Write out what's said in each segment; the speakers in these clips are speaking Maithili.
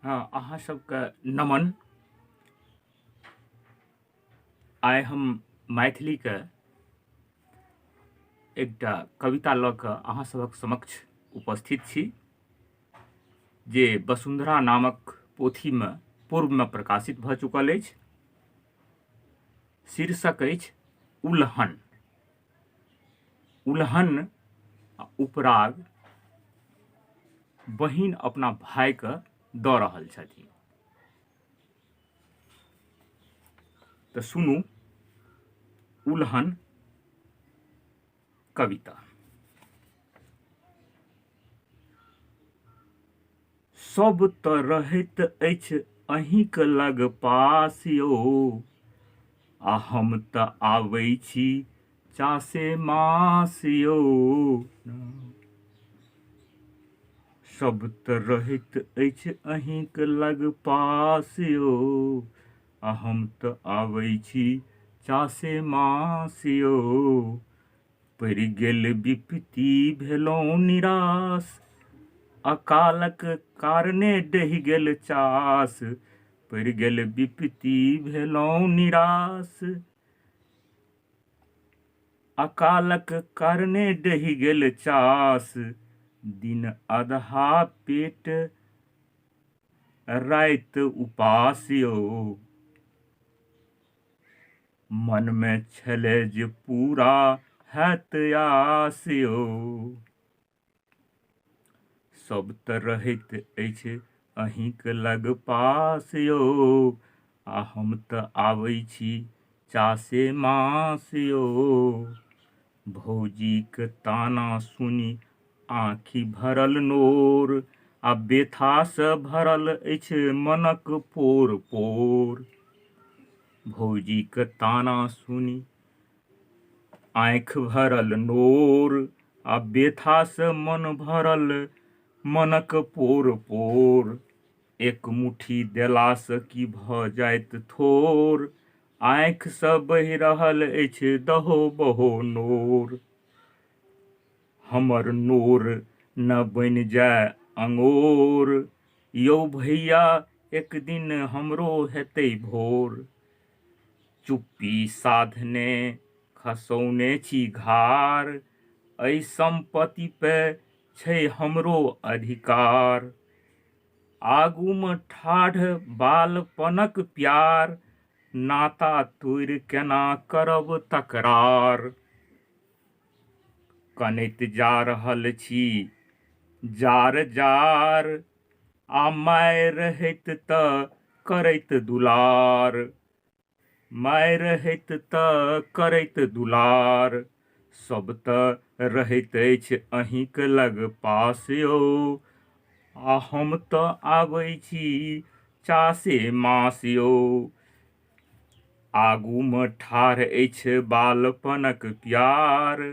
हाँ, अहाँ सबके नमन। आइ हम मैथिलीके एकटा कविता लऽ कऽ अहाँ सभक समक्ष उपस्थित छी, जे वसुंधरा नामक पोथीमे पूर्वमे प्रकाशित भऽ चुकल अछि। शीर्षक अछि उल्हन। उल्हन आ उपराग बहिन अपना भाइके दऽ रहल छथिन। तऽ सुनू उल्हन कविता। सब तऽ रहैत अछि अहींक लग पास यौ, आ हम तऽ आबै छी चासे मास यौ। सब तऽ रहैत अछि अहींक लग पास यौ, आ हम तऽ आबै छी चासे मास यौ। पड़ि गेल विपत्ति भेलहुँ निराश, अकालक कारणे डहि गेल चास। पड़ि गेल विपत्ति भेलहुँ निराश, अकालक कारणे डहि गेल चास। दिन अधहा पेट राति उपास यौ, मन में छलै जे पूरा हैत आस यौ। सब तऽ रहैत अछि अहींक लग पास यौ, आ हम तऽ आबै छी चासे मास यौ। भौजीक ताना सुनी आँखि भरल नोर, आ बेथासँ भरल अछि मनक पोर पोर। भौजीक ताना सुनी आँखि भरल नोर, आ बेथासँ मन भरल मनक पोर पोर। एक मुट्ठी देलासँ की भऽ जाइत थोर, आँखिसँ बहि रहल अछि दहो बहो नोर। हमर नोर न बनि जाय अंगोर, यौ भैया एक दिन हमरो हेतै भोर। चुप्पी साधने खसौने छी घार, एहि संपत्ति पे छै हमरो अधिकार। आगूमे ठाढ़ बालपनक प्यार, नाता तोड़ि केना करब तकरार। कनैत जा रहल छी जार जार, आ माय रहैत तऽ करैत दुलार। माय रहैत तऽ करैत दुलार। सब तऽ रहैत अछि अहींक लग पास यौ, आ हम तऽ आबै छी चासे मास यौ। आगूमे ठाढ़ अछि बालपनक प्यार,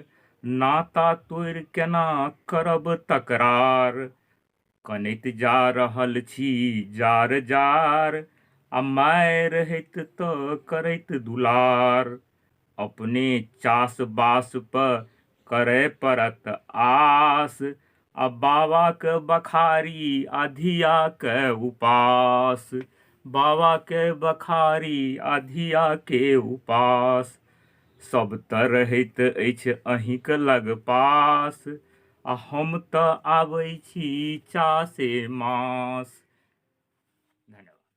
नाता तोड़ि केना करब तकरार। कनैत जा रहल छी जार जार, आ माय रहैत तऽ करैत दुलार। अपने चास बास पर करय पड़त आस, आ बाबा के बखारी आ धिया के उपास। बाबा के बखारी आ धिया के उपास। सब तऽ रहैत अछि अहींक लग पास, आ हम तऽ आबै छी चासे मास। धन्यवाद।